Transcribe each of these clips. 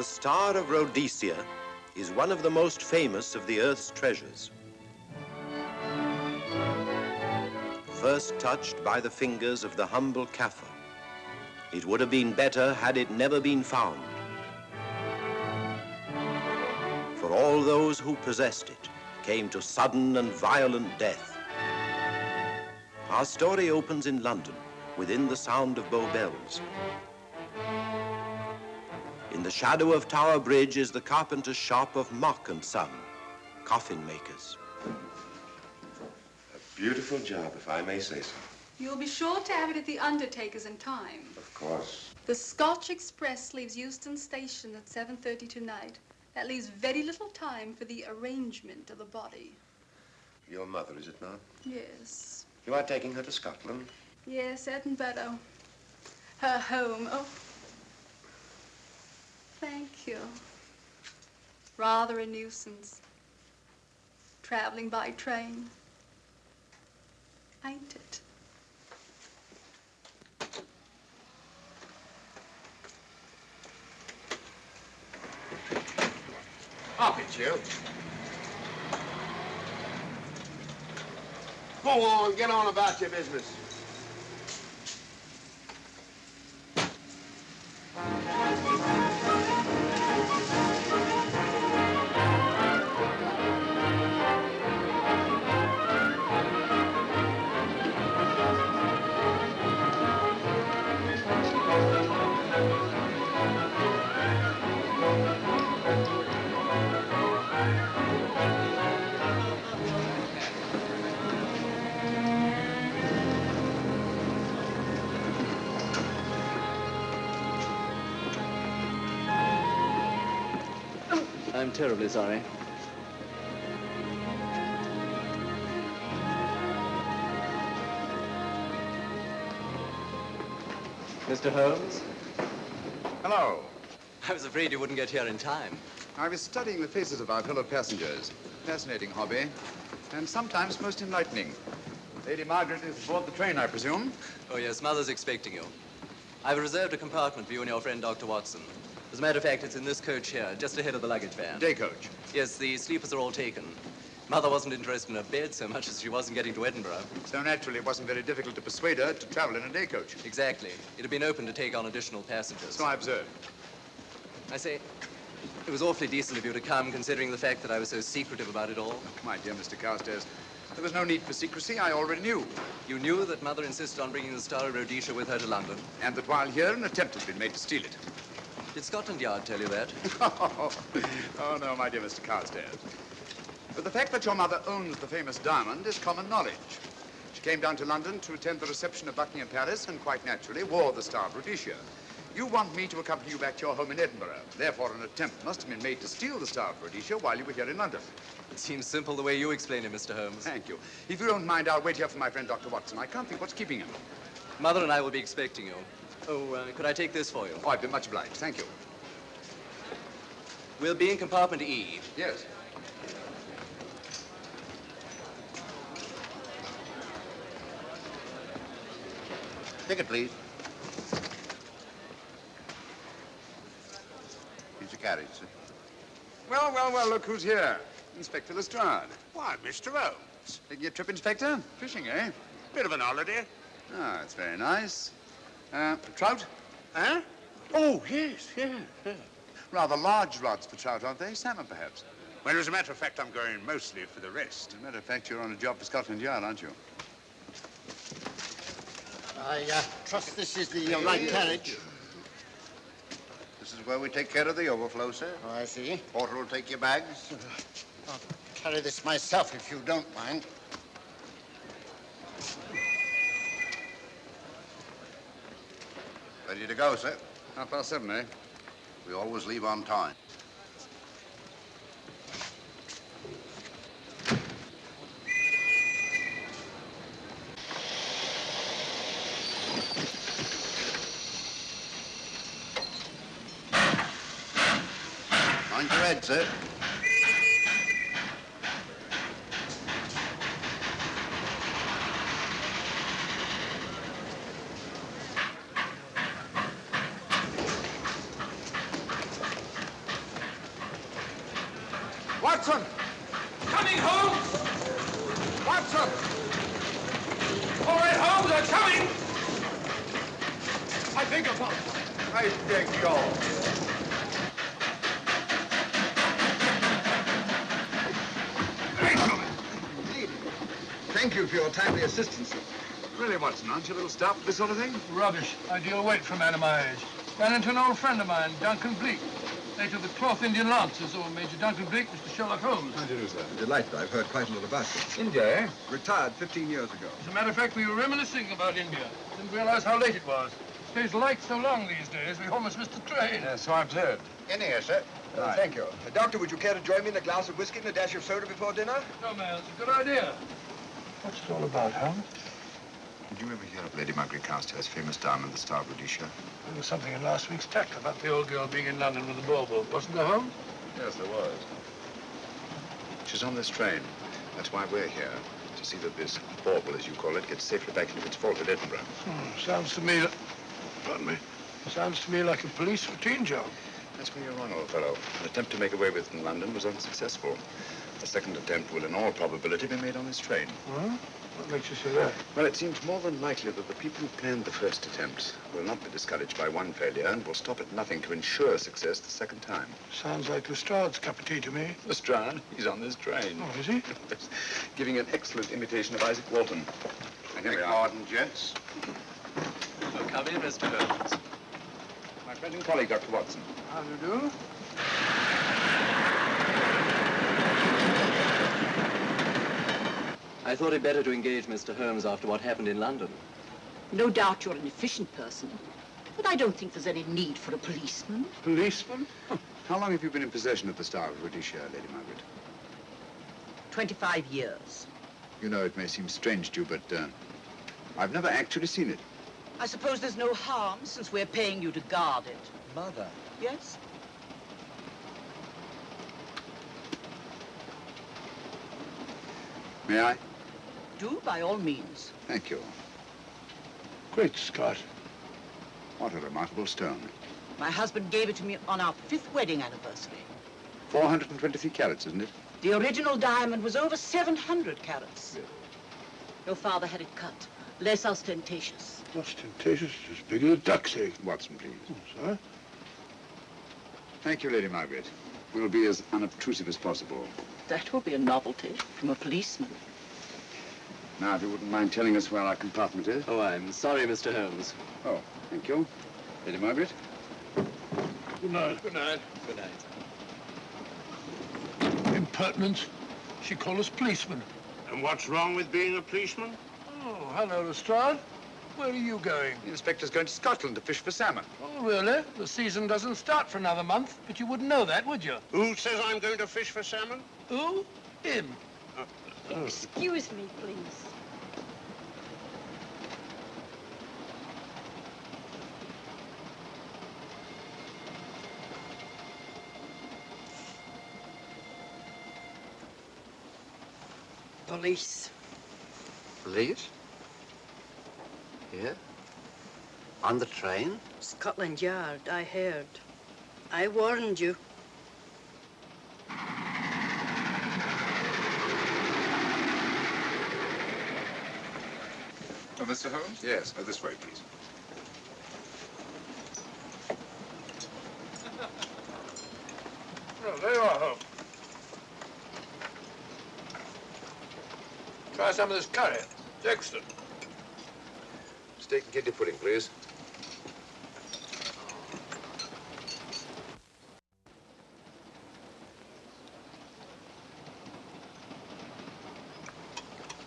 Star of Rhodesia is one of the most famous of the Earth's treasures. First touched by the fingers of the humble Kaffir, it would have been better had it never been found. For all those who possessed it came to sudden and violent death. Our story opens in London, within the sound of Bow Bells. In the shadow of Tower Bridge is the carpenter's shop of Mock and Son, coffin makers. A beautiful job, if I may say so. You'll be sure to have it at the undertaker's in time. Of course. The Scotch Express leaves Euston Station at 7:30 tonight. That leaves very little time for the arrangement of the body. Your mother, is it not? Yes. You are taking her to Scotland? Yes, Edinburgh. Her home. Oh. Thank you. Rather a nuisance. Traveling by train. Ain't it? Up it, you. Go on, get on about your business. I'm terribly sorry. Mr. Holmes? Hello. I was afraid you wouldn't get here in time. I was studying the faces of our fellow passengers. Fascinating hobby, and sometimes most enlightening. Lady Margaret is aboard the train, I presume? Oh, yes, Mother's expecting you. I've reserved a compartment for you and your friend, Dr. Watson. As a matter of fact, it's in this coach here, just ahead of the luggage van. Day coach? Yes, the sleepers are all taken. Mother wasn't interested in her bed so much as she wasn't getting to Edinburgh. So naturally, it wasn't very difficult to persuade her to travel in a day coach. Exactly. It had been open to take on additional passengers. So I observed. I say, it was awfully decent of you to come, considering the fact that I was so secretive about it all. My dear Mr. Carstairs, there was no need for secrecy. I already knew. You knew that Mother insisted on bringing the Star of Rhodesia with her to London? And that while here, an attempt has been made to steal it. Did Scotland Yard tell you that? Oh, no, my dear Mr. Carstairs. But the fact that your mother owns the famous diamond is common knowledge. She came down to London to attend the reception of Buckingham Palace and quite naturally wore the Star of Rhodesia. You want me to accompany you back to your home in Edinburgh. Therefore, an attempt must have been made to steal the Star of Rhodesia while you were here in London. It seems simple the way you explain it, Mr. Holmes. Thank you. If you don't mind, I'll wait here for my friend, Dr. Watson. I can't think what's keeping him. Mother and I will be expecting you. Oh, could I take this for you? Oh, I'd be much obliged. Thank you. We'll be in compartment E. Yes. Ticket, please. Here's your carriage, sir. Well, well, well, look who's here. Inspector Lestrade. Why, Mr. Holmes. Taking your trip, Inspector? Fishing, eh? Bit of an holiday. Ah, that's very nice. Trout? Huh? Oh, yes, yeah. Rather large rods for trout, aren't they? Salmon, perhaps? Well, as a matter of fact, I'm going mostly for the rest. As a matter of fact, you're on a job for Scotland Yard, aren't you? I trust this is the right carriage. This is where we take care of the overflow, sir. Oh, I see. Porter will take your bags. I'll carry this myself, if you don't mind. Ready to go, sir? 7:30, eh? We always leave on time. Mind your head, sir. Watson! Coming, Holmes! Watson! All right, Holmes, I'm coming! I beg your pardon. I beg your... Thank you for your timely assistance. Really, Watson, aren't you a little stout for this sort of thing? Rubbish. Ideal weight for a man of my age. Ran into an old friend of mine, Duncan Bleak. Late of the Cloth Indian Lancers, or Major Duncan Bleak, Mr. Sherlock Holmes. How do you do, sir? Delighted. I've heard quite a lot about you. India, eh? Retired 15 years ago. As a matter of fact, we were reminiscing about India. Didn't realize how late it was. Stays light so long these days, we almost missed the train. Yes, so I've heard. In here, sir. Right. Thank you. Doctor, would you care to join me in a glass of whiskey and a dash of soda before dinner? No, man, it's a good idea. What's it all about, Holmes? Did you ever hear of Lady Margaret Carstairs' famous diamond, the Star of Rhodesia? There was something in last week's tack about the old girl being in London with the bauble, wasn't there, Holmes? Yes, there was. She's on this train. That's why we're here, to see that this bauble, as you call it, gets safely back into its vault at Edinburgh. Sounds to me... Pardon me. Sounds to me like a police routine job. That's where you're wrong, old fellow. An attempt to make away with it in London was unsuccessful. A second attempt will, in all probability, be made on this train. Huh? What makes you say that? Well, it seems more than likely that the people who planned the first attempt will not be discouraged by one failure and will stop at nothing to ensure success the second time. Sounds like Lestrade's cup of tea to me. Lestrade, he's on this train. Oh, is he? Giving an excellent imitation of Isaac Walton. And here we are. Pardon, gents. So come in, Mr. Holmes. My friend and colleague, Dr. Watson. How do you do? I thought it better to engage Mr. Holmes after what happened in London. No doubt you're an efficient person, but I don't think there's any need for a policeman. Policeman? How long have you been in possession of the Star of Rhodesia, Lady Margaret? 25 years. You know, it may seem strange to you, but I've never actually seen it. I suppose there's no harm since we're paying you to guard it. Mother. Yes? May I? Do, by all means. Thank you. Great Scott. What a remarkable stone. My husband gave it to me on our 5th wedding anniversary. 423 carats, isn't it? The original diamond was over 700 carats. Yes. Your father had it cut, less ostentatious. Ostentatious, as big as a duck's egg. Watson, please. Oh, sir? Thank you, Lady Margaret. We'll be as unobtrusive as possible. That will be a novelty from a policeman. Now, if you wouldn't mind telling us where our compartment is. Oh, I'm sorry, Mr. Holmes. Oh, thank you. Lady Margaret? Good night. Good night. Good night. Impertinence. She called us policemen. And what's wrong with being a policeman? Oh, hello, Lestrade. Where are you going? The inspector's going to Scotland to fish for salmon. Oh, really? The season doesn't start for another month, but you wouldn't know that, would you? Who says I'm going to fish for salmon? Who? Him. Excuse me, please. Police. Police? Here? On the train? Scotland Yard, I heard. I warned you. Oh, Mr. Holmes? Yes. This way, please. Oh, there you are, Holmes. Try some of this curry. It's excellent. Steak and kidney pudding, please.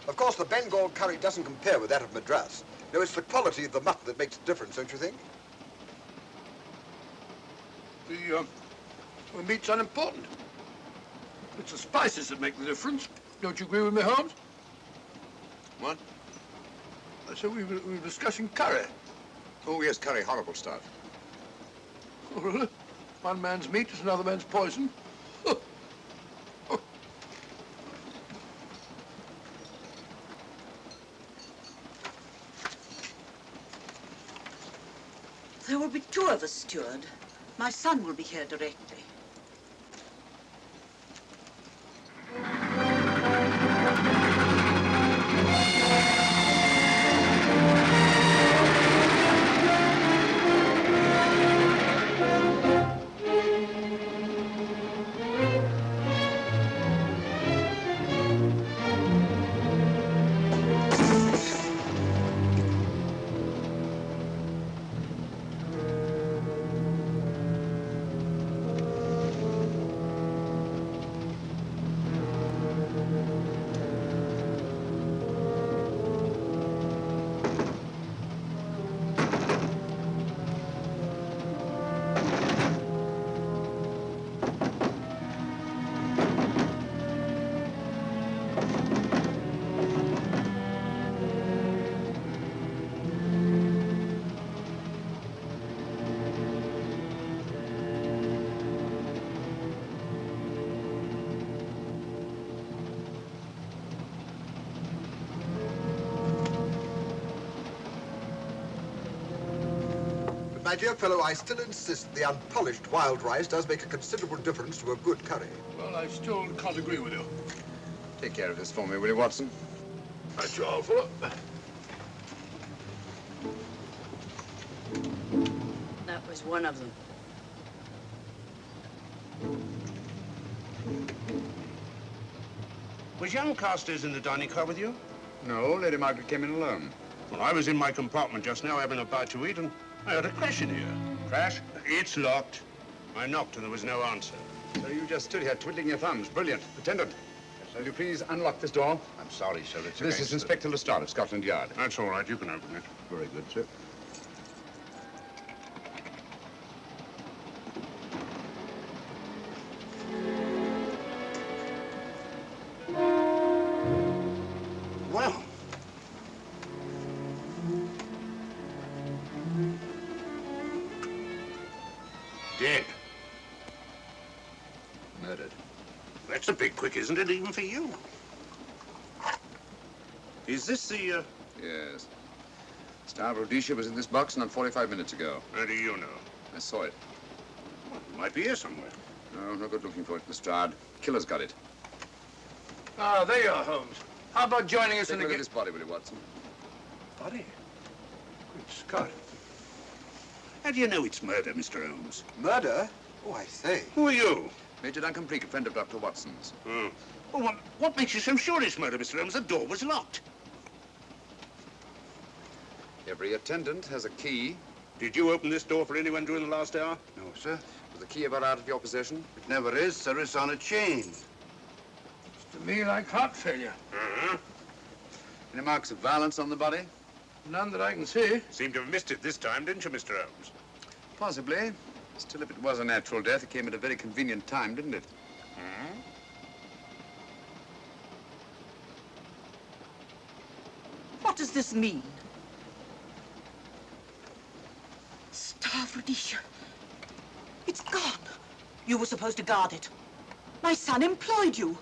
Of course, the Bengal curry doesn't compare with that of Madras. No, it's the quality of the mutton that makes the difference, don't you think? The meat's unimportant. It's the spices that make the difference. Don't you agree with me, Holmes? What? I said we were discussing curry. Oh, yes, curry, horrible stuff. Oh, really? One man's meat is another man's poison. There will be 2 of us, steward. My son will be here directly. my dear fellow, I still insist the unpolished wild rice does make a considerable difference to a good curry. Well, I still can't agree with you. Take care of this for me, will you, Watson? That's your fault. That was one of them. Was young Carstairs in the dining car with you? No, Lady Margaret came in alone. Well, I was in my compartment just now having a bite to eat, and I heard a crash in here. Crash? It's locked. I knocked and there was no answer. So you just stood here twiddling your thumbs. Brilliant. Attendant, will you please unlock this door? I'm sorry, sir. It's This is Inspector Lestrade of Scotland Yard. That's all right. You can open it. Very good, sir. Well, Dead. Murdered. That's a bit quick, isn't it, even for you? Is this the, Yes. Star of Rhodesia was in this box not 45 minutes ago. How do you know? I saw it. Well, it might be here somewhere. No, no good looking for it, Lestrade. Killer's got it. Ah, there you are, Holmes. How about joining us Take in a the... look at this body, will you, Watson? Body? Good Scott. How do you know it's murder, Mr. Holmes? murder? Oh, I say. Who are you? Major Duncan Bleak, a friend of Dr. Watson's. Oh. Well, what makes you so sure it's murder, Mr. Holmes? The door was locked. Every attendant has a key. Did you open this door for anyone during the last hour? No, sir. Was the key ever out of your possession? It never is, sir. It's on a chain. To me, like heart failure. Uh-huh. Any marks of violence on the body? None that I can see. Seemed to have missed it this time, didn't you, Mr. Holmes? Possibly. Still, if it was a natural death, it came at a very convenient time, didn't it? Hmm? What does this mean? Star of Rhodesia. It's gone. You were supposed to guard it. My son employed you.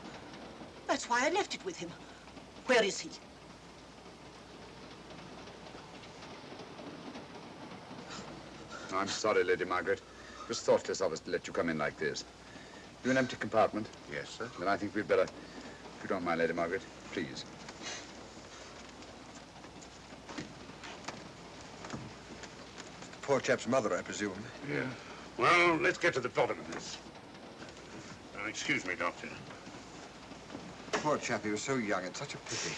That's why I left it with him. Where is he? I'm sorry, Lady Margaret. It was thoughtless of us to let you come in like this. You an empty compartment? Yes, sir. Then I think we'd better, if you don't mind, Lady Margaret, please. Poor chap's mother, I presume. Yeah. Well, let's get to the bottom of this. Excuse me, Doctor. Poor chap, he was so young. It's such a pity.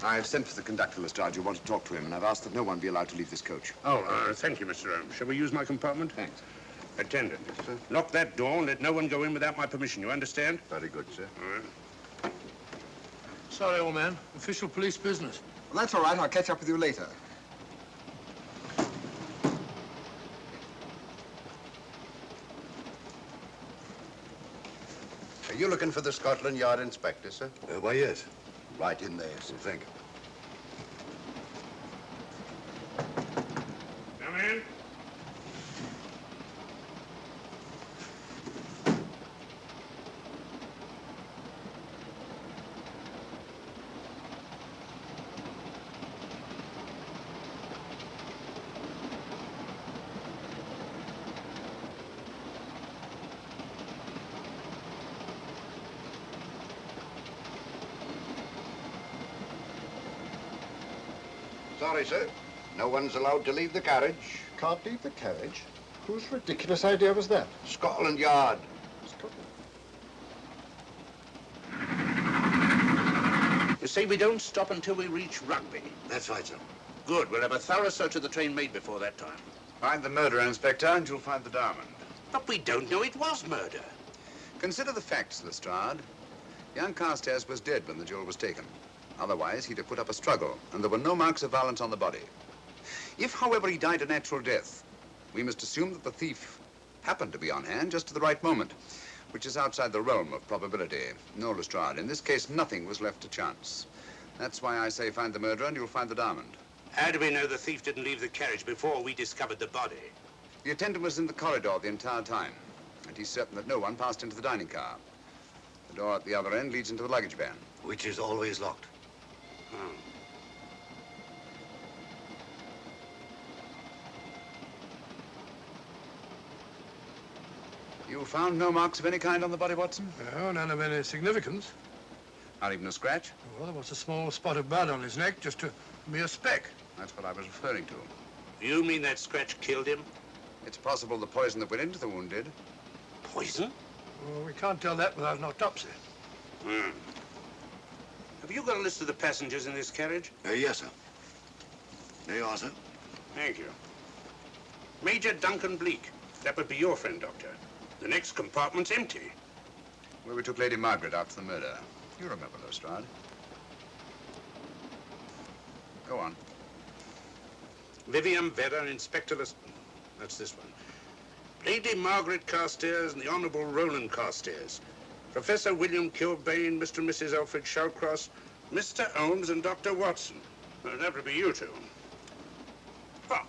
I've sent for the conductor, Lestrade. You want to talk to him, and I've asked that no one be allowed to leave this coach. Oh, thank you, Mr. Holmes. Shall we use my compartment? Thanks. Attendant, lock that door and let no one go in without my permission. You understand? Very good, sir. All right. Sorry, old man. Official police business. Well, that's all right. I'll catch up with you later. Are you looking for the Scotland Yard inspector, sir? Why, yes. Right in there, sir. Thank you. Come in. Sorry, sir. No one's allowed to leave the carriage. Can't leave the carriage? Whose ridiculous idea was that? Scotland Yard. You say we don't stop until we reach Rugby. That's right, sir. Good. We'll have a thorough search of the train made before that time. Find the murderer, Inspector, and you'll find the diamond. But we don't know it was murder. Consider the facts, Lestrade. Young Carstairs was dead when the jewel was taken. Otherwise, he'd have put up a struggle, and there were no marks of violence on the body. If, however, he died a natural death, we must assume that the thief happened to be on hand just at the right moment, which is outside the realm of probability. No, Lestrade, in this case, nothing was left to chance. That's why I say find the murderer and you'll find the diamond. How do we know the thief didn't leave the carriage before we discovered the body? The attendant was in the corridor the entire time, and he's certain that no one passed into the dining car. The door at the other end leads into the luggage van. Which is always locked. Oh. You found no marks of any kind on the body, Watson? No, none of any significance. Not even a scratch? Well, there was a small spot of blood on his neck, just a mere speck. That's what I was referring to. You mean that scratch killed him? It's possible the poison that went into the wound did. Poison? Well, we can't tell that without an autopsy. Have you got a list of the passengers in this carriage? Yes, sir. There you are, sir. Thank you. Major Duncan Bleak. That would be your friend, Doctor. The next compartment's empty. Where we took Lady Margaret after the murder. You remember, Lestrade. Go on. Vivian Vedder, Inspector That's this one. Lady Margaret Carstairs and the Honourable Roland Carstairs. Professor William Kilbane, Mr. and Mrs. Alfred Shallcross, Mr. Holmes and Dr. Watson. Well, that would be you two. Well,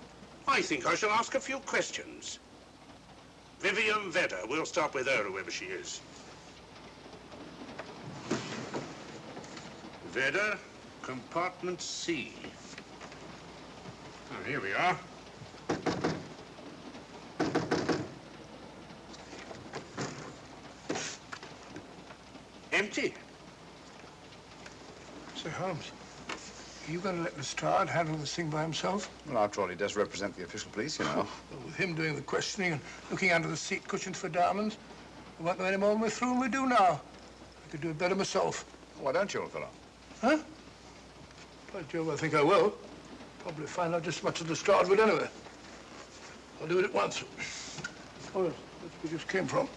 I think I shall ask a few questions. Vivian Vedder, we'll start with her, whoever she is. Vedder, compartment C. Oh, here we are. Empty. Say, Holmes, are you going to let Lestrade handle this thing by himself? Well, after all, he does represent the official police, you know. Well, with him doing the questioning and looking under the seat cushions for diamonds, we won't know any more when we're through than we do now. I could do it better myself. Why don't you, old fellow? Huh? By Jove, I think I will. Probably find out just as much as Lestrade would anyway. I'll do it at once. Oh, that's where we just came from.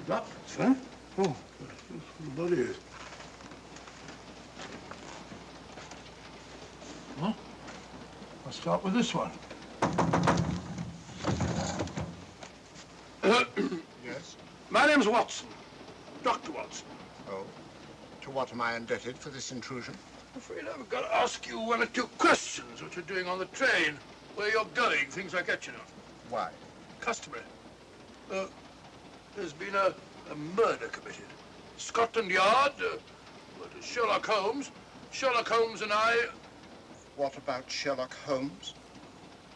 Locked, huh? Oh, the body is. Huh? I'll start with this one. Yes? My name's Watson. Dr. Watson. Oh. To what am I indebted for this intrusion? I'm afraid I've got to ask you one or two questions. What you're doing on the train, where you're going, things like that, you know. Why? Customary. There's been a murder committed. Scotland Yard, Sherlock Holmes. Sherlock Holmes and I... What about Sherlock Holmes?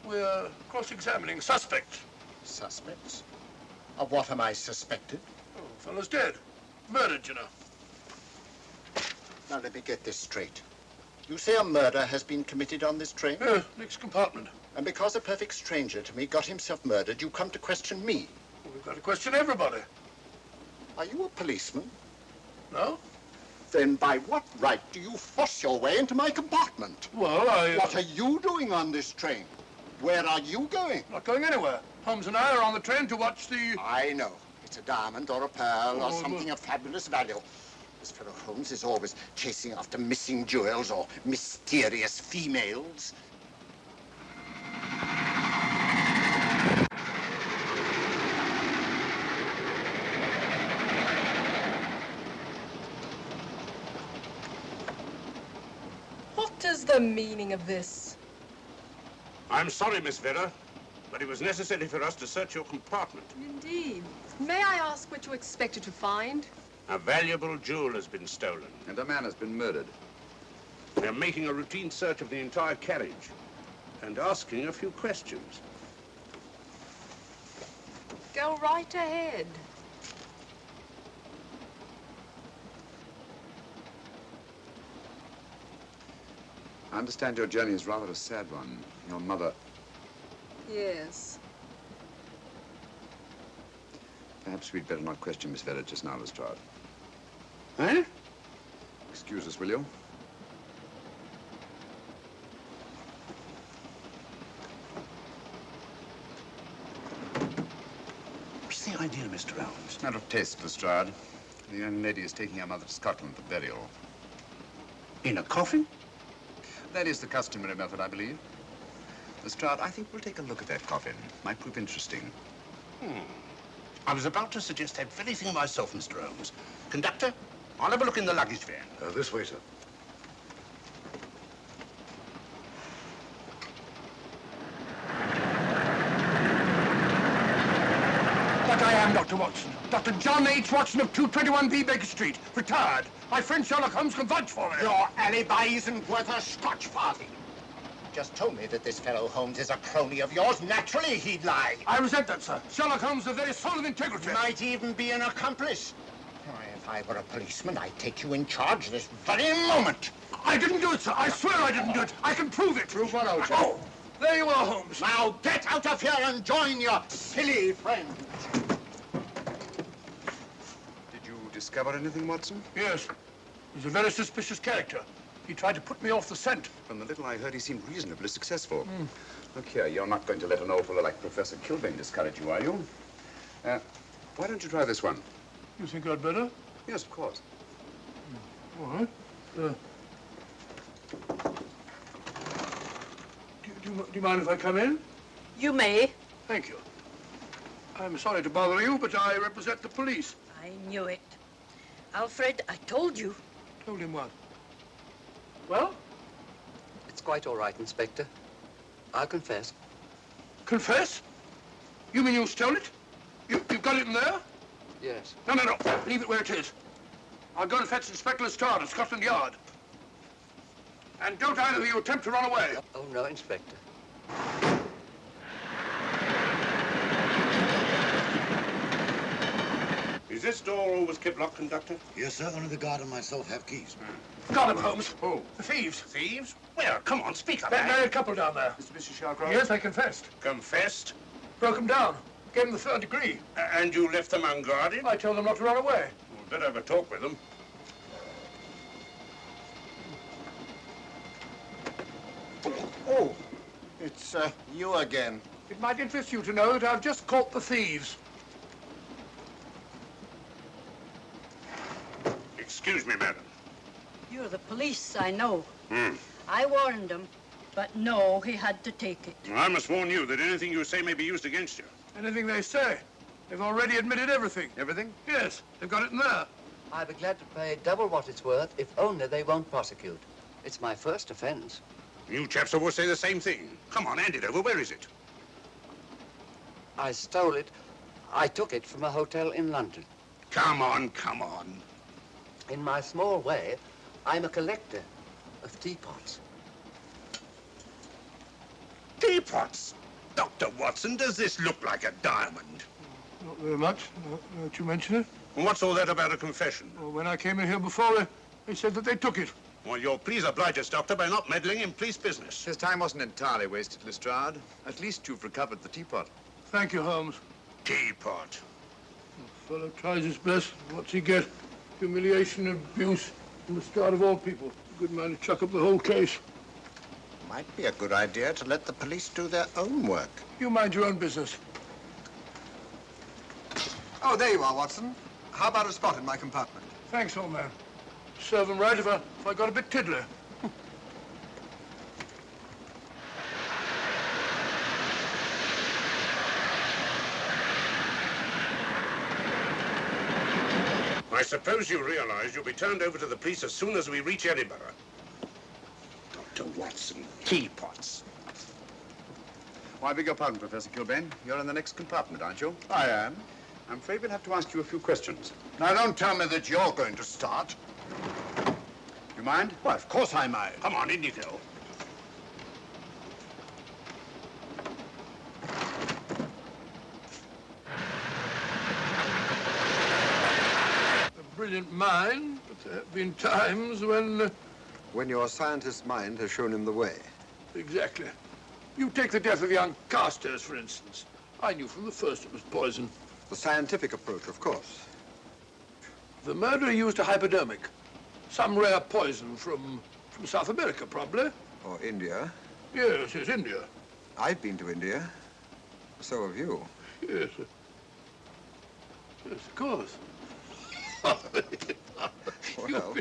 We're cross-examining suspects. Suspects? Of what am I suspected? Oh, fellow's dead. Murdered, you know. Now, let me get this straight. You say a murder has been committed on this train? Next compartment. And because a perfect stranger to me got himself murdered, you come to question me? Well, we've got to question everybody. Are you a policeman? No? Then by what right do you force your way into my compartment? Well, What are you doing on this train? Where are you going? Not going anywhere. Holmes and I are on the train to watch the... I know. It's a diamond or a pearl or something of fabulous value. This fellow Holmes is always chasing after missing jewels or mysterious females. What is the meaning of this? I'm sorry, Miss Vedder, but it was necessary for us to search your compartment. Indeed. May I ask what you expected to find? A valuable jewel has been stolen. And a man has been murdered. We're making a routine search of the entire carriage and asking a few questions. Go right ahead. I understand your journey is rather a sad one. Your mother... Yes. Perhaps we'd better not question Miss Vedder just now, Lestrade. Eh? Excuse us, will you? What's the idea, Mr. Holmes? Matter of taste, Lestrade. The young lady is taking her mother to Scotland for burial. In a coffin? That is the customary method, I believe. Lestrade, I think we'll take a look at that coffin. Might prove interesting. I was about to suggest that very thing myself, Mr. Holmes. Conductor, I'll have a look in the luggage van. This way, sir. But I am Dr. Watson. Dr. John H. Watson of 221B Baker Street. Retired. My friend Sherlock Holmes can vouch for me. Your alibi isn't worth a Scotch party. just told me that this fellow Holmes is a crony of yours. Naturally, he'd lie. I resent that, sir. Sherlock Holmes is the very soul of integrity. Might even be an accomplice. Why, if I were a policeman, I'd take you in charge this very moment. I didn't do it, sir. I swear I didn't do it. I can prove it. Prove what, old chap? Oh, there you are, Holmes. Now get out of here and join your silly friends. Did you discover anything, Watson? Yes. He's a very suspicious character. He tried to put me off the scent. From the little I heard, he seemed reasonably successful. Look here, you're not going to let an old fellow like Professor Kilbane discourage you, are you? Why don't you try this one? You think I'd better? Yes, of course. All right. Do you mind if I come in? You may. Thank you. I'm sorry to bother you, but I represent the police. I knew it. Alfred, I told you. Told him what? Well? It's quite all right, Inspector. I'll confess. Confess? You mean you stole it? You've got it in there? Yes. No. Leave it where it is. I'll go and fetch Inspector Lestrade at Scotland Yard. And don't either of you attempt to run away. Oh, no, Inspector. Is this door always kept locked, Conductor? Yes, sir. Only the guard and myself have keys. Got him, Holmes. Who? The thieves. Thieves? Where? Come on, speak up. That married couple down there. Mr. Shalcroft? Yes, I confessed. Confessed? Broke them down. Gave them the third degree. And you left them unguarded? I told them not to run away. We'd better have a talk with them. Oh, it's you again. It might interest you to know that I've just caught the thieves. Excuse me, madam. You're the police, I know. I warned him, but no, he had to take it. I must warn you that anything you say may be used against you. Anything they say. They've already admitted everything. Everything? Yes, they've got it in there. I'd be glad to pay double what it's worth if only they won't prosecute. It's my first offense. You chaps always say the same thing. Come on, hand it over. Where is it? I stole it. I took it from a hotel in London. Come on. In my small way, I'm a collector of teapots. Teapots? Dr. Watson, does this look like a diamond? Not very much, now that you mention it. And what's all that about a confession? Well, when I came in here before, they said that they took it. Well, you'll please oblige us, Doctor, by not meddling in police business. His time wasn't entirely wasted, Lestrade. At least you've recovered the teapot. Thank you, Holmes. Teapot. The fellow tries his best. What's he get? Humiliation and abuse from the start of all people. Good man to chuck up the whole case. Might be a good idea to let the police do their own work. You mind your own business. Oh, there you are, Watson. How about a spot in my compartment? Thanks, old man. Serve 'em right if I got a bit tiddler. I suppose you realize you'll be turned over to the police as soon as we reach Edinburgh. Dr. Watson, teapots. Oh, I beg your pardon, Professor Kilbane. You're in the next compartment, aren't you? I am. I'm afraid we'll have to ask you a few questions. Now, don't tell me that you're going to start. You mind? Why, of course I mind. Come on, in you go. A brilliant mind, but there have been times when... When your scientist's mind has shown him the way. Exactly. You take the death of young Carstairs, for instance. I knew from the first it was poison. The scientific approach, of course. The murderer used a hypodermic. Some rare poison from South America, probably. Or India. Yes, India. I've been to India. So have you. Yes. Yes, of course. Well,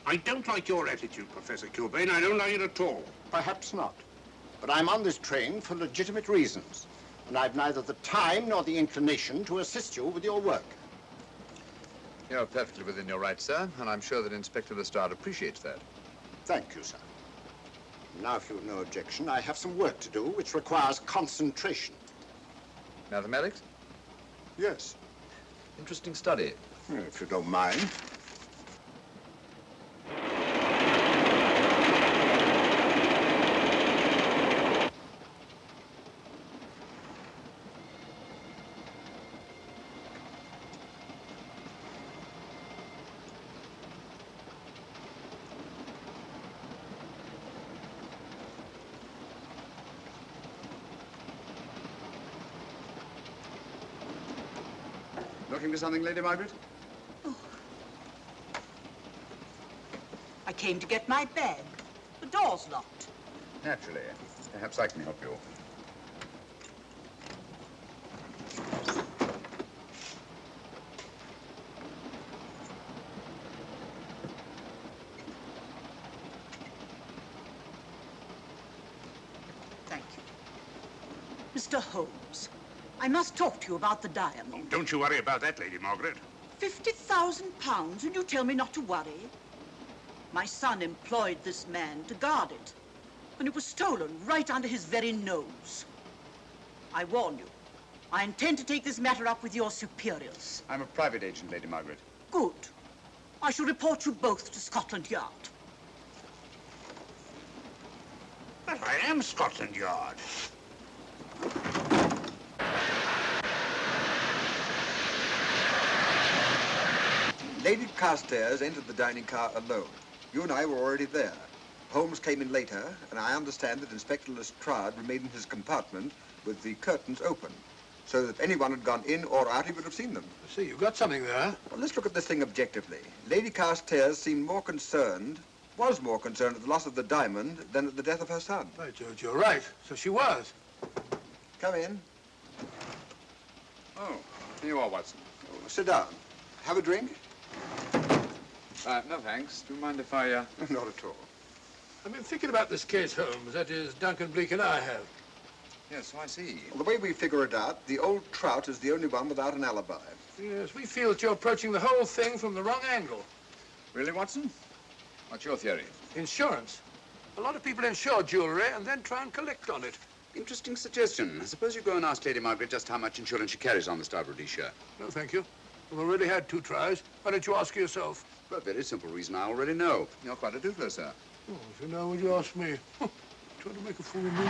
I don't like your attitude, Professor Kilbane. I don't like it at all. Perhaps not. But I'm on this train for legitimate reasons. And I've neither the time nor the inclination to assist you with your work. You're perfectly within your rights, sir, and I'm sure that Inspector Lestrade appreciates that. Thank you, sir. Now, if you've no objection, I have some work to do which requires concentration. Mathematics? Yes. Interesting study. If you don't mind. Looking for something, Lady Margaret? Oh. I came to get my bag. The door's locked. Naturally. Perhaps I can help you. Thank you. Mr. Holmes, I must talk to you about the diamond. Oh, don't you worry about that, Lady Margaret. £50,000 and you tell me not to worry? My son employed this man to guard it, and it was stolen right under his very nose. I warn you, I intend to take this matter up with your superiors. I'm a private agent, Lady Margaret. Good. I shall report you both to Scotland Yard. But I am Scotland Yard. Lady Carstairs entered the dining car alone. You and I were already there. Holmes came in later, and I understand that Inspector Lestrade remained in his compartment with the curtains open, so that if anyone had gone in or out, he would have seen them. I see, you've got something there. Well, let's look at this thing objectively. Lady Carstairs seemed more concerned, was more concerned at the loss of the diamond than at the death of her son. By George, you're right. So she was. Come in. Oh, here you are, Watson. Oh, sit down. Have a drink? No, thanks. Do you mind if I, Not at all. I've been thinking about this case, Holmes. That is, Duncan Bleak and I have. Yes, so I see. Well, the way we figure it out, the old trout is the only one without an alibi. Yes, we feel that you're approaching the whole thing from the wrong angle. Really, Watson? What's your theory? Insurance. A lot of people insure jewelry and then try and collect on it. Interesting suggestion. I suppose you go and ask Lady Margaret just how much insurance she carries on the Star Rhodesia. No, thank you. We've already had 2 tries. Why don't you ask her yourself? For a very simple reason I already know. You're quite a doodler, sir. Oh, so now would you ask me? Trying to make a fool of me.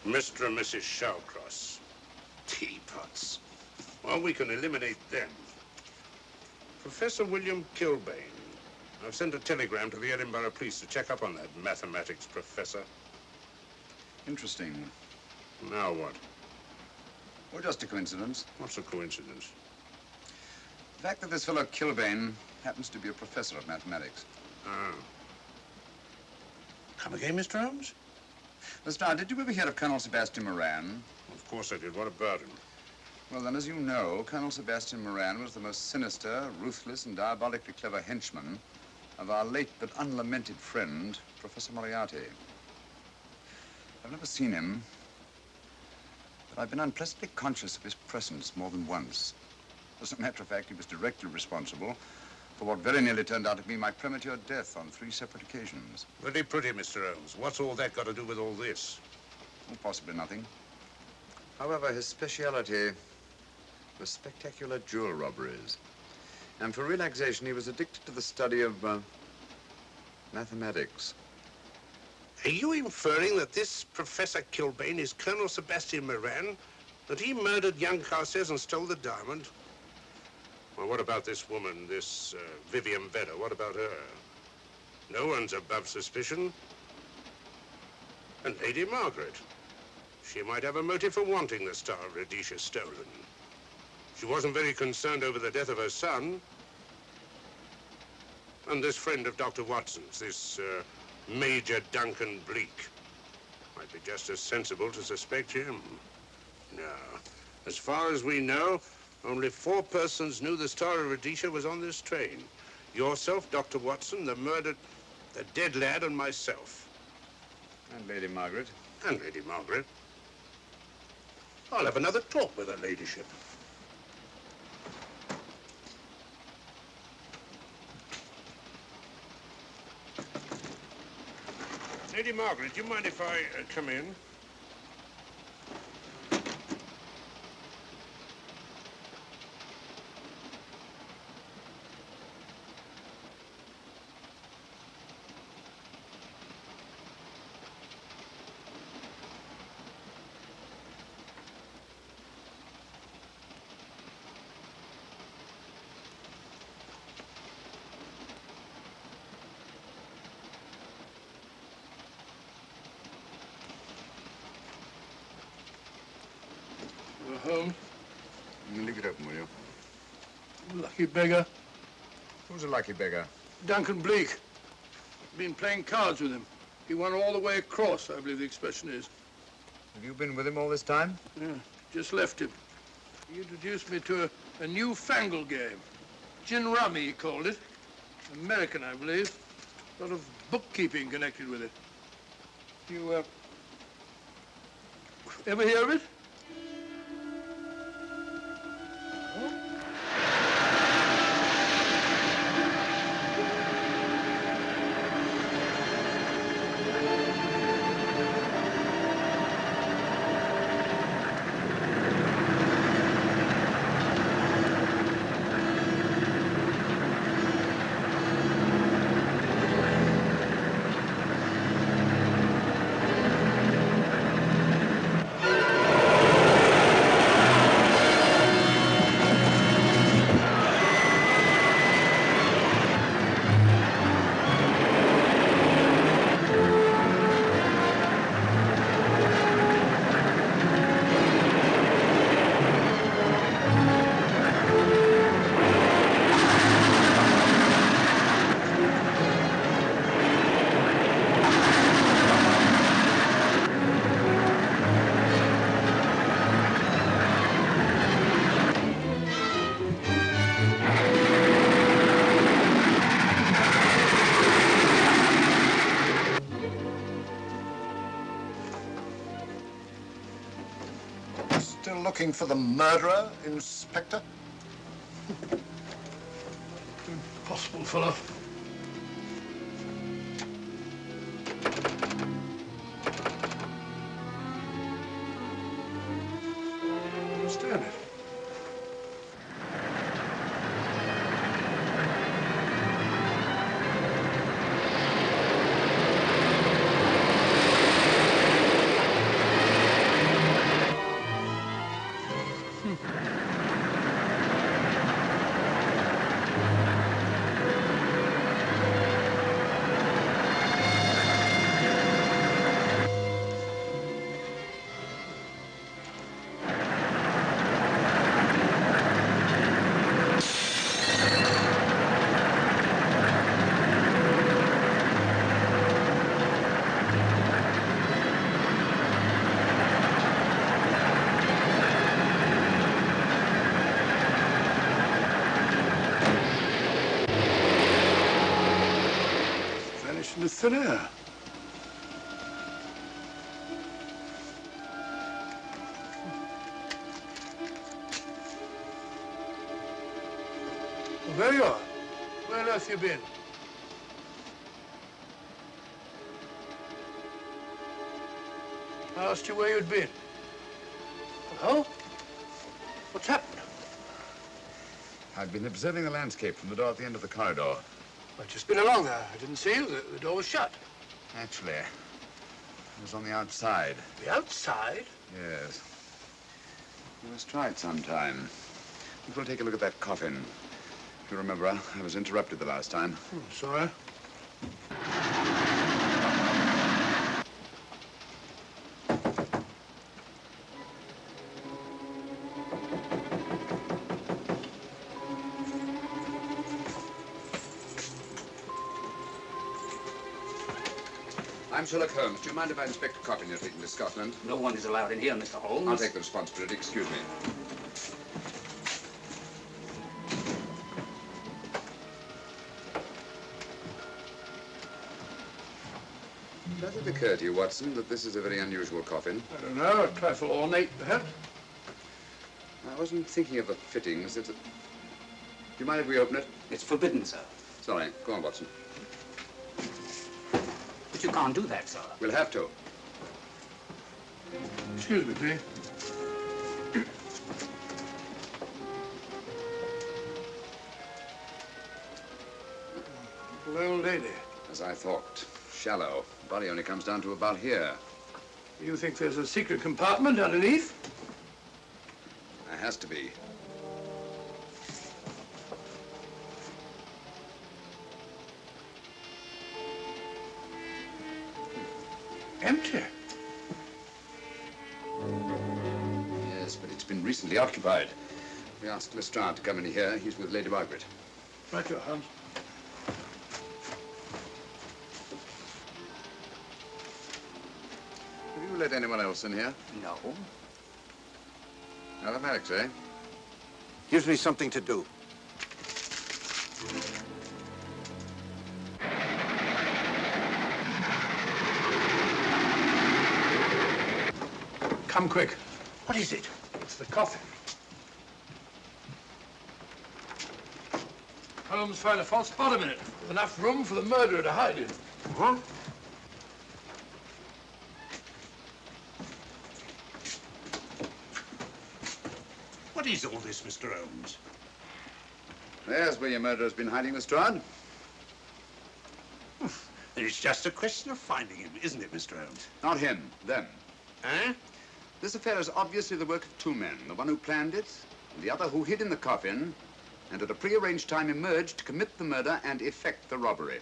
Mr. and Mrs. Shawcross. Teapots. Well, we can eliminate them. Professor William Kilbane. I've sent a telegram to the Edinburgh police to check up on that mathematics professor. Interesting. Now what? Well, just a coincidence. What's a coincidence? The fact that this fellow Kilbane happens to be a professor of mathematics. Ah. Come again, Mr. Holmes? Lestrade, did you ever hear of Colonel Sebastian Moran? Of course I did. What about him? Well, then, as you know, Colonel Sebastian Moran was the most sinister, ruthless, and diabolically clever henchman of our late but unlamented friend, Professor Moriarty. I've never seen him, but I've been unpleasantly conscious of his presence more than once. As a matter of fact, he was directly responsible for what very nearly turned out to be my premature death on 3 separate occasions. Pretty pretty, Mr. Holmes. What's all that got to do with all this? Oh, possibly nothing. However, his speciality was spectacular jewel robberies. And for relaxation, he was addicted to the study of mathematics. Are you inferring that this Professor Kilbane is Colonel Sebastian Moran? That he murdered young Carstairs and stole the diamond? Well, what about this woman, this Vivian Vedder? What about her? No one's above suspicion. And Lady Margaret. She might have a motive for wanting the Star of Rhodesia stolen. She wasn't very concerned over the death of her son. And this friend of Dr. Watson's, this Major Duncan Bleak, might be just as sensible to suspect him. No. As far as we know, only 4 persons knew the Star of Rhodesia was on this train. Yourself, Dr. Watson, the dead lad, and myself. And Lady Margaret. And Lady Margaret. I'll have another talk with her ladyship. Lady Margaret, do you mind if I come in? Holmes. Leave it open, will you? Lucky beggar. Who's a lucky beggar? Duncan Bleak. Been playing cards with him. He won all the way across, I believe the expression is. Have you been with him all this time? Yeah, just left him. He introduced me to a newfangled game. Gin rummy, he called it. American, I believe. A lot of bookkeeping connected with it. You, ever hear of it? Still looking for the murderer, Inspector? Impossible, fellow. I understand it. Into thin air. Well, there you are. Where on earth you been? I asked you where you'd been. Hello? What's happened? I've been observing the landscape from the door at the end of the corridor. I've just been along there. I didn't see you. The door was shut. Actually, I was on the outside. The outside? Yes. We must try it sometime. We'll take a look at that coffin. If you remember, I was interrupted the last time. Sorry. I'm Sherlock Holmes. Do you mind if I inspect a coffin you're taking to Scotland? No one is allowed in here, Mr. Holmes. I'll take the responsibility. Excuse me. Does it occur to you, Watson, that this is a very unusual coffin? I don't know. A trifle ornate, perhaps. I wasn't thinking of the fittings. Do you mind if we open it? It's forbidden, sir. Sorry. Go on, Watson. But you can't do that, sir. We'll have to. Excuse me, please. Little old lady. As I thought. Shallow. Body only comes down to about here. You think there's a secret compartment underneath? There has to be. Empty. Yes, but it's It's been recently occupied. We asked Lestrade to come in here. He's with Lady Margaret. Right, your Holmes. Have you let anyone else in here? No. Mathematics, eh? Gives me something to do. Come quick. What is it? It's the coffin. Holmes found a false bottom in it, with enough room for the murderer to hide in. Huh? What is all this, Mr. Holmes? There's where your murderer's been hiding, Lestrade. It's just a question of finding him, isn't it, Mr. Holmes? Not him, them. Eh? This affair is obviously the work of two men, the one who planned it, and the other who hid in the coffin, and at a prearranged time emerged to commit the murder and effect the robbery.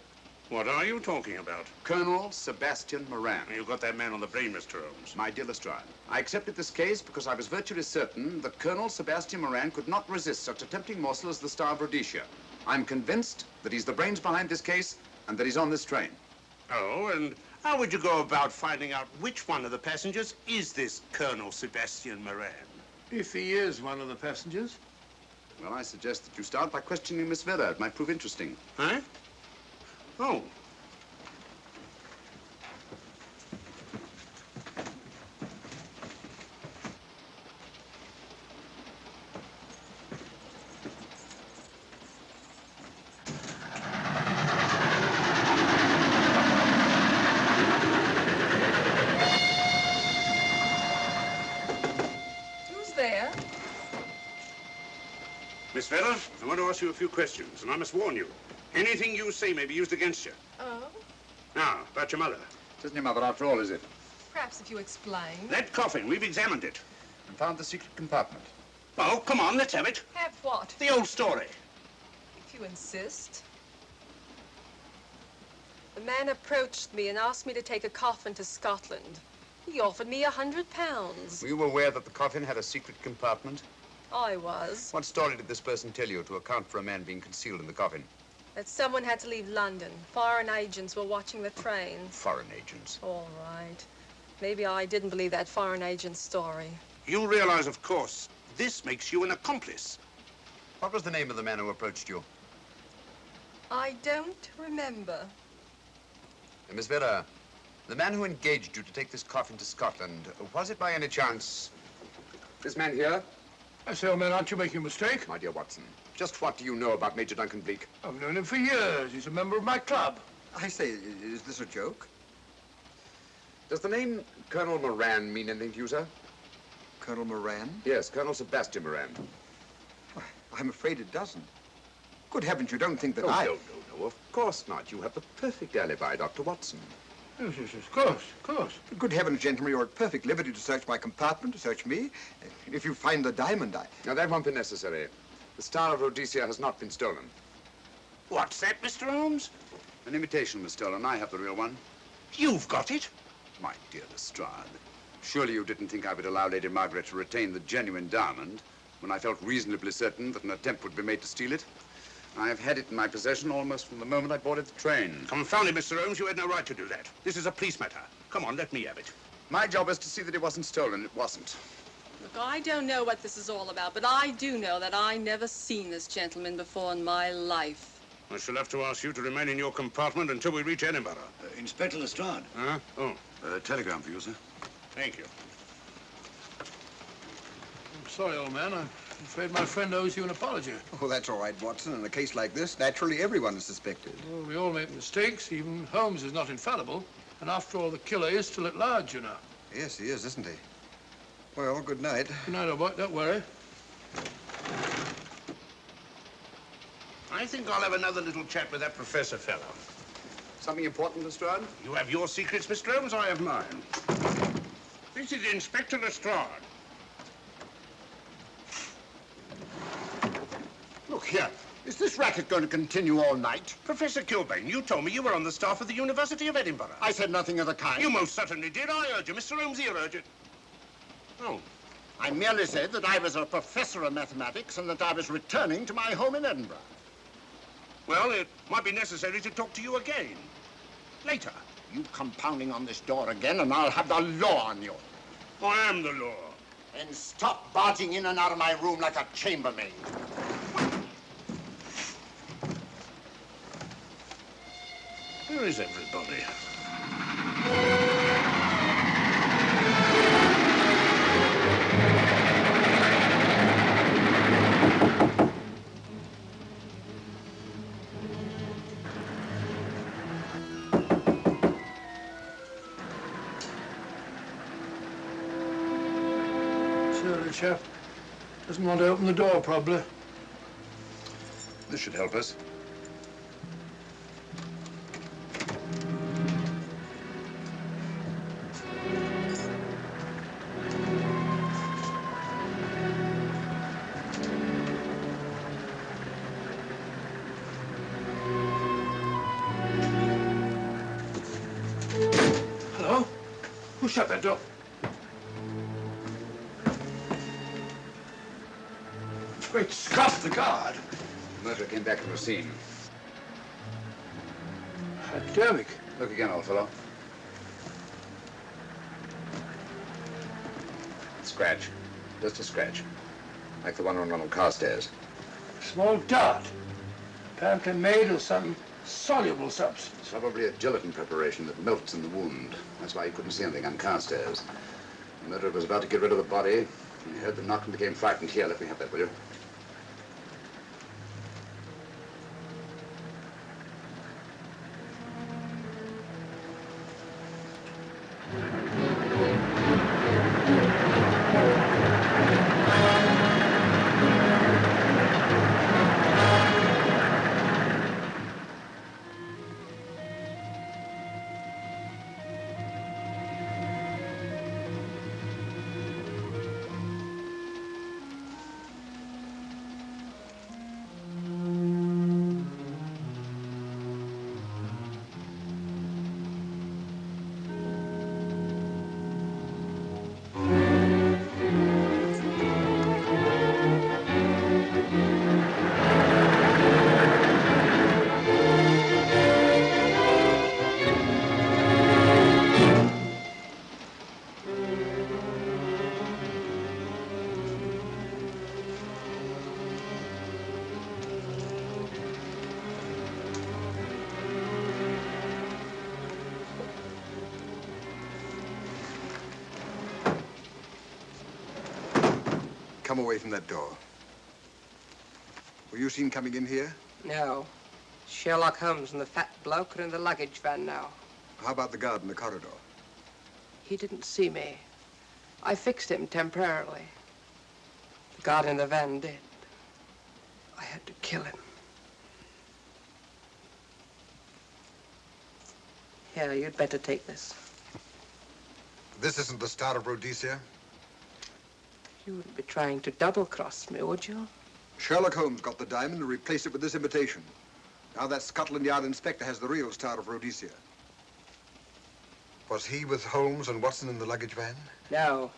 What are you talking about? Colonel Sebastian Moran. You got that man on the brain, Mr. Holmes. My dear Lestrade, I accepted this case because I was virtually certain that Colonel Sebastian Moran could not resist such a tempting morsel as the Star of Rhodesia. I'm convinced that he's the brains behind this case and that he's on this train. Oh, and how would you go about finding out which one of the passengers is this Colonel Sebastian Moran? If he is one of the passengers. Well, I suggest that you start by questioning Miss Vera. It might prove interesting. Huh? Oh. Who's there? Miss Vera, I want to ask you a few questions, and I must warn you. Anything you say may be used against you. Oh? Now, about your mother. It isn't your mother after all, is it? Perhaps if you explain. That coffin, we've examined it. And found the secret compartment. Oh, come on, let's have it. Have what? The old story. If you insist. The man approached me and asked me to take a coffin to Scotland. He offered me £100. Were you aware that the coffin had a secret compartment? I was. What story did this person tell you to account for a man being concealed in the coffin? That someone had to leave London. Foreign agents were watching the trains. Foreign agents. All right. Maybe I didn't believe that foreign agent story. You realize, of course, this makes you an accomplice. What was the name of the man who approached you? I don't remember. Miss Vera, the man who engaged you to take this coffin to Scotland, was it by any chance this man here? I say, old man, aren't you making a mistake? My dear Watson, just what do you know about Major Duncan Bleak? I've known him for years. He's a member of my club. I say, is this a joke? Does the name Colonel Moran mean anything to you, sir? Colonel Moran? Yes, Colonel Sebastian Moran. Why, I'm afraid it doesn't. Good heavens, you don't think that No, I... of course not. You have the perfect alibi, Dr. Watson. Yes, of course. Good heavens, gentlemen, you're at perfect liberty to search my compartment, to search me. If you find the diamond, Now, that won't be necessary. The Star of Rhodesia has not been stolen. What's that, Mr. Holmes? An imitation was stolen. I have the real one. You've got it? My dear Lestrade, surely you didn't think I would allow Lady Margaret to retain the genuine diamond when I felt reasonably certain that an attempt would be made to steal it? I have had it in my possession almost from the moment I boarded the train. Confound it, Mr. Holmes, you had no right to do that. This is a police matter. Come on, let me have it. My job is to see that it wasn't stolen. It wasn't. Look, I don't know what this is all about, but I do know that I never seen this gentleman before in my life. I shall have to ask you to remain in your compartment until we reach Edinburgh. Inspector Lestrade. Huh? Oh. Telegram for you, sir. Thank you. I'm sorry, old man. I'm afraid my friend owes you an apology. Oh, that's all right, Watson. In a case like this, naturally everyone is suspected. Well, we all make mistakes. Even Holmes is not infallible. And after all, the killer is still at large, you know. Yes, he is, isn't he? Well, good night. Good night, old boy. Don't worry. I think I'll have another little chat with that professor fellow. Something important, Lestrade? You have your secrets, Mr. Holmes, I have mine. This is Inspector Lestrade. Look here. Is this racket going to continue all night? Professor Kilbane, you told me you were on the staff of the University of Edinburgh. I said nothing of the kind. You most certainly did. I urge you. Mr. Holmes here urged it. Oh, I merely said that I was a professor of mathematics and that I was returning to my home in Edinburgh. Well, it might be necessary to talk to you again. Later. You come pounding on this door again and I'll have the law on you. I am the law. Then stop barging in and out of my room like a chambermaid. Where is everybody? The chap doesn't want to open the door, probably. This should help us. Hello? Who shut that door? Great Scott, the guard. The murderer came back to the scene. Academic. Look again, old fellow. Scratch. Just a scratch. Like the one on one of Carstairs. Small dot. Apparently made of some soluble substance. Probably a gelatin preparation that melts in the wound. That's why you couldn't see anything on Carstairs. The murderer was about to get rid of the body. He heard the knock and became frightened. Here, let me have that, will you? Come away from that door. Were you seen coming in here? No. Sherlock Holmes and the fat bloke are in the luggage van now. How about the guard in the corridor? He didn't see me. I fixed him temporarily. The guard in the van did. I had to kill him. Here, you'd better take this. This isn't the Star of Rhodesia? You wouldn't be trying to double-cross me, would you? Sherlock Holmes got the diamond and replaced it with this imitation. Now that Scotland Yard inspector has the real Star of Rhodesia. Was he with Holmes and Watson in the luggage van? No.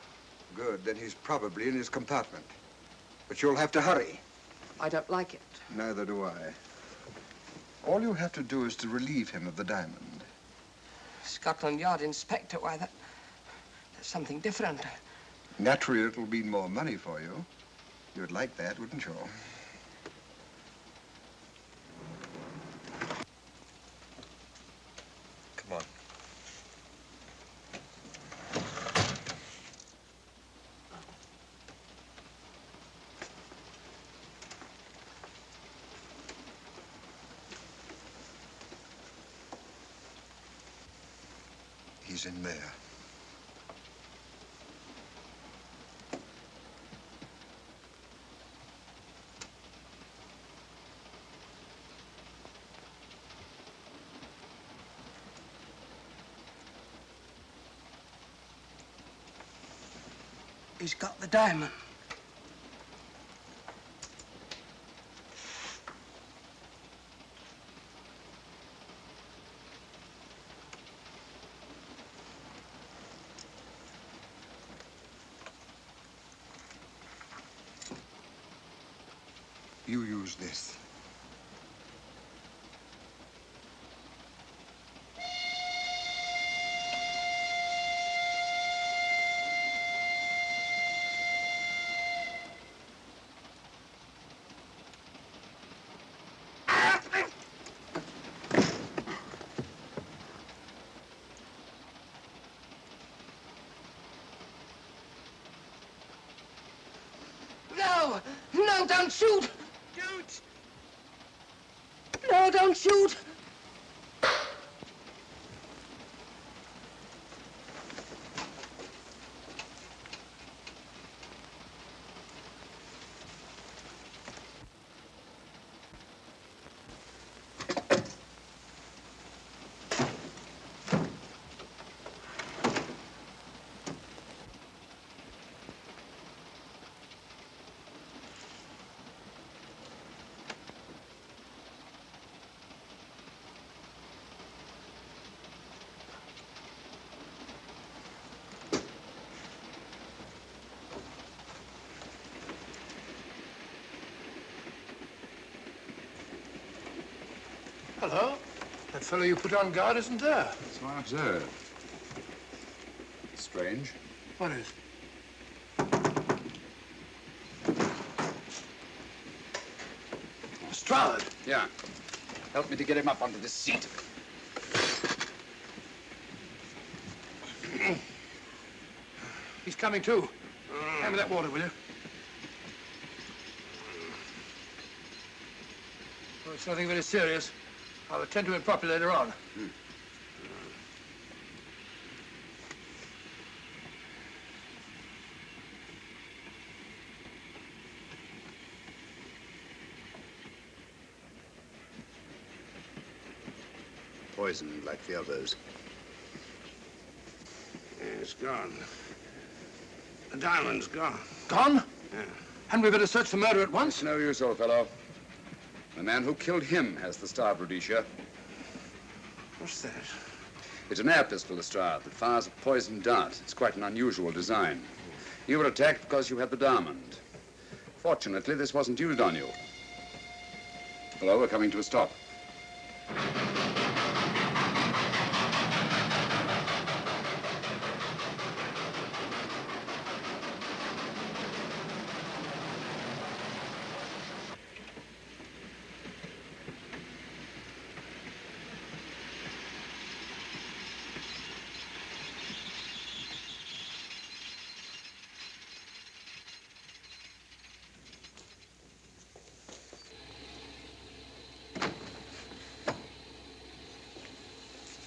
Good, then he's probably in his compartment. But you'll have to hurry. I don't like it. Neither do I. All you have to do is to relieve him of the diamond. Scotland Yard inspector, why, that's something different. Naturally, it'll mean more money for you. You'd like that, wouldn't you? Come on. He's in there. He's got the diamond. You use this. No! No, don't shoot! Don't! No, don't shoot! Hello? That fellow you put on guard isn't there. So I observe. Strange. What is? Lestrade. Yeah. Help me to get him up onto this seat. He's coming too. Hand me that water, will you? Well, it's nothing very serious. I'll attend to it properly later on. Poisoned like the others. Yeah, it's gone. The diamond's gone. Gone? Yeah. Hadn't we better search the murder at once? It's no use, old fellow. The man who killed him has the star of Rhodesia. What's that? It's an air pistol, Lestrade, that fires a poisoned dart. It's quite an unusual design. You were attacked because you had the diamond. Fortunately, this wasn't used on you. Hello, we're coming to a stop.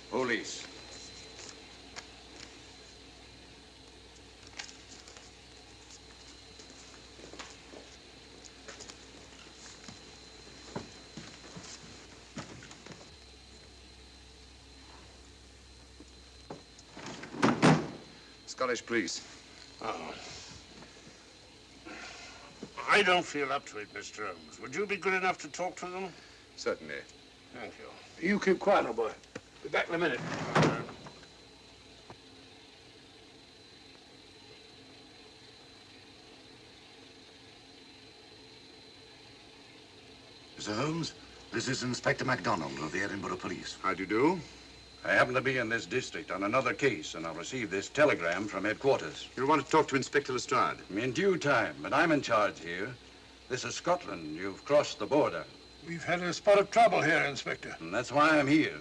Police. Scottish police. Oh. I don't feel up to it, Mr. Holmes. Would you be good enough to talk to them? Certainly. Thank you. You keep quiet, old boy. Be back in a minute. Mr. Holmes, this is Inspector MacDonald of the Edinburgh Police. How do you do? I happen to be in this district on another case, and I'll receive this telegram from headquarters. You want to talk to Inspector Lestrade? In due time, but I'm in charge here. This is Scotland. You've crossed the border. We've had a spot of trouble here, Inspector. And that's why I'm here.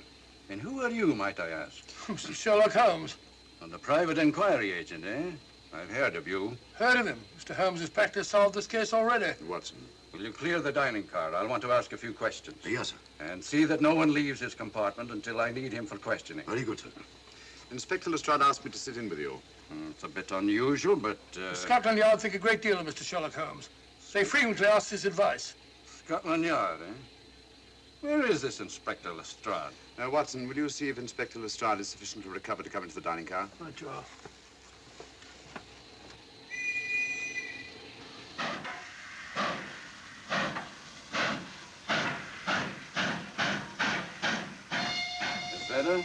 And who are you, might I ask? Mr. Sherlock Holmes. And the private inquiry agent, eh? I've heard of you. Heard of him. Mr. Holmes has practically solved this case already. Watson. Will you clear the dining car? I'll want to ask a few questions. Yes, sir. And see that no one leaves his compartment until I need him for questioning. Very good, sir. Inspector Lestrade asked me to sit in with you. It's a bit unusual, but... Scotland Yard think a great deal of Mr. Sherlock Holmes. They frequently ask his advice. Scotland Yard, eh? Where is this Inspector Lestrade? Watson, will you see if Inspector Lestrade is sufficiently recovered to come into the dining car? Right, you are. Miss Vedder,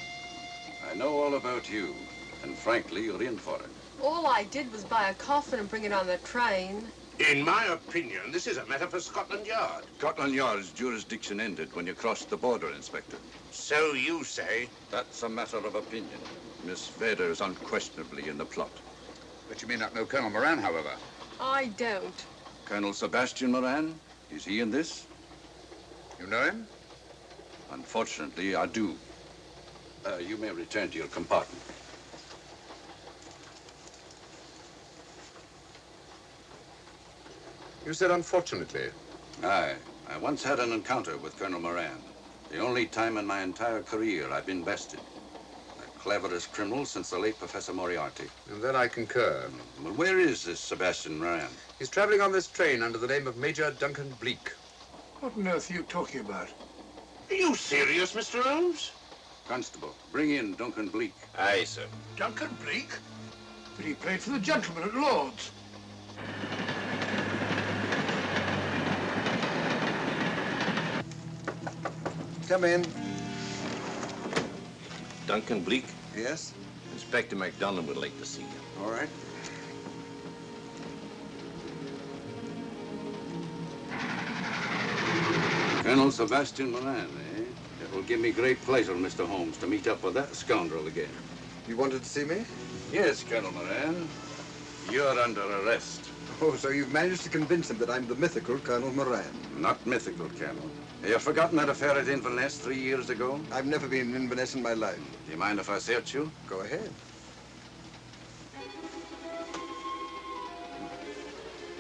I know all about you, and frankly, you're in for it. All I did was buy a coffin and bring it on the train. In my opinion, this is a matter for Scotland Yard. Scotland Yard's jurisdiction ended when you crossed the border, Inspector. So you say? That's a matter of opinion. Miss Vader is unquestionably in the plot. But you may not know Colonel Moran, however. I don't. Colonel Sebastian Moran? Is he in this? You know him? Unfortunately, I do. You may return to your compartment. You said unfortunately. Aye. I once had an encounter with Colonel Moran. The only time in my entire career I've been bested. The cleverest criminal since the late Professor Moriarty. And then I concur. Well, where is this Sebastian Moran? He's traveling on this train under the name of Major Duncan Bleak. What on earth are you talking about? Are you serious, Mr. Holmes? Constable, bring in Duncan Bleak. Aye, sir. Duncan Bleak? But he played for the gentleman at Lord's. Come in. Duncan Bleak? Yes? Inspector MacDonald would like to see you. All right. Colonel Sebastian Moran, eh? It will give me great pleasure, Mr. Holmes, to meet up with that scoundrel again. You wanted to see me? Yes, Colonel Moran. You're under arrest. Oh, so you've managed to convince him that I'm the mythical Colonel Moran. Not mythical, Colonel. Have you forgotten that affair at Inverness 3 years ago? I've never been in Inverness in my life. Do you mind if I search you? Go ahead.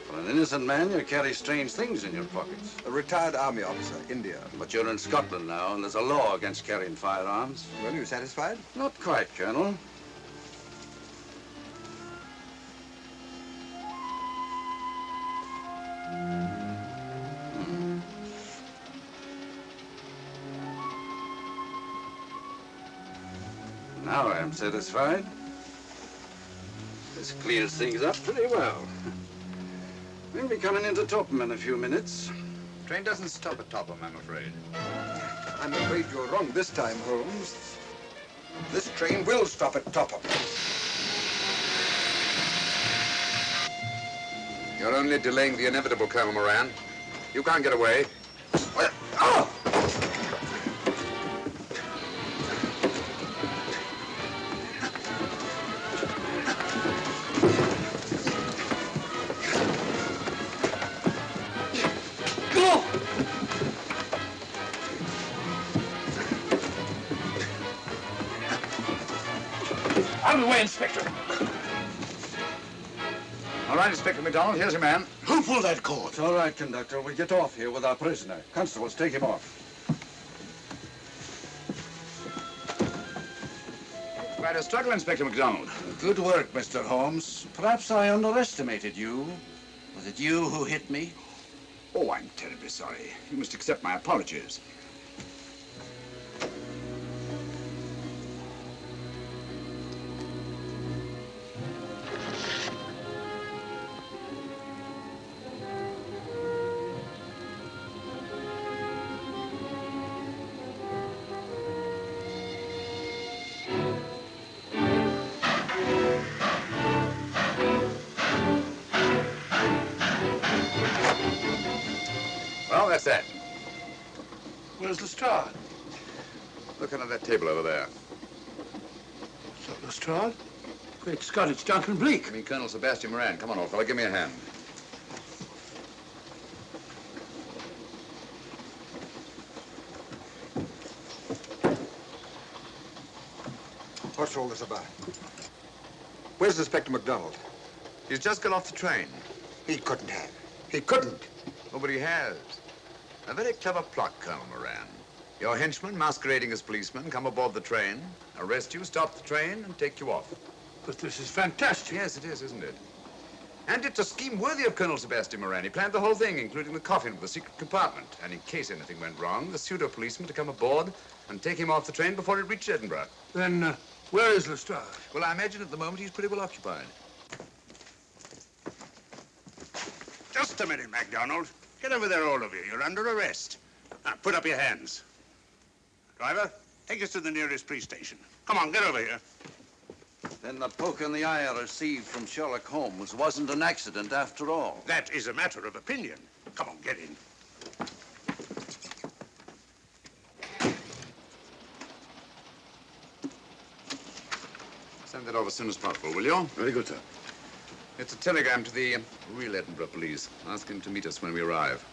For an innocent man, you carry strange things in your pockets. A retired army officer, India. But you're in Scotland now, and there's a law against carrying firearms. Well, you satisfied? Not quite, Colonel. Now I'm satisfied. This clears things up pretty well. We'll be coming into Topham in a few minutes. Train doesn't stop at Topham, I'm afraid. I'm afraid you're wrong this time, Holmes. This train will stop at Topham. You're only delaying the inevitable, Colonel Moran. You can't get away. Oh! Out of the way, Inspector. All right, Inspector MacDonald, here's your man. Who pulled that cord? It's all right, conductor. We'll get off here with our prisoner. Constables, take him off. Quite a struggle, Inspector MacDonald. Good work, Mr. Holmes. Perhaps I underestimated you. Was it you who hit me? Oh, I'm terribly sorry. You must accept my apologies. Well, that's that. Where's Lestrade? Look under that table over there. So Lestrade? Great Scott, it's Duncan Bleak. I mean, Colonel Sebastian Moran. Come on, old fella, give me a hand. What's all this about? Where's Inspector MacDonald? He's just got off the train. He couldn't have. He couldn't. Nobody has. A very clever plot, Colonel Moran. Your henchmen, masquerading as policemen, come aboard the train, arrest you, stop the train, and take you off. But this is fantastic. Yes, it is, isn't it? And it's a scheme worthy of Colonel Sebastian Moran. He planned the whole thing, including the coffin with the secret compartment. And in case anything went wrong, the pseudo-policeman to come aboard and take him off the train before it reached Edinburgh. Then, where is Lestrade? Well, I imagine at the moment he's pretty well occupied. Just a minute, MacDonald. Get over there, all of you. You're under arrest. Now, put up your hands. Driver, take us to the nearest police station. Come on, get over here. Then the poke in the eye I received from Sherlock Holmes wasn't an accident after all. That is a matter of opinion. Come on, get in. Send that over as soon as possible, will you? Very good, sir. It's a telegram to the real Edinburgh police. Ask him to meet us when we arrive.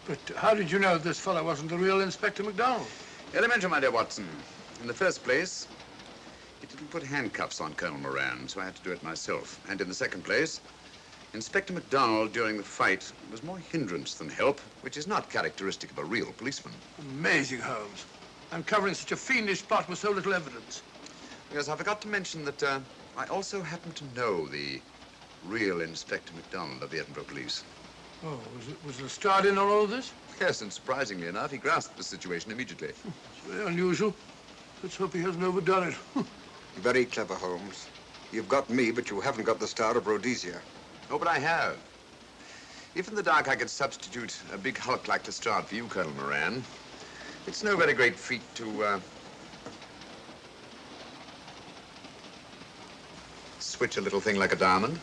But how did you know this fellow wasn't the real Inspector MacDonald? Elementary, my dear Watson. In the first place, he didn't put handcuffs on Colonel Moran, so I had to do it myself. And in the second place, Inspector MacDonald, during the fight, was more hindrance than help, which is not characteristic of a real policeman. Amazing, Holmes. Uncovering such a fiendish plot with so little evidence. Yes, I forgot to mention that I also happen to know the real Inspector MacDonald of the Edinburgh police. Oh, was Lestrade in on all of this? Yes, and surprisingly enough, he grasped the situation immediately. It's very unusual. Let's hope he hasn't overdone it. Very clever, Holmes. You've got me, but you haven't got the Star of Rhodesia. Oh, but I have. If in the dark I could substitute a big hulk like Lestrade for you, Colonel Moran, it's no very great feat to, switch a little thing like a diamond.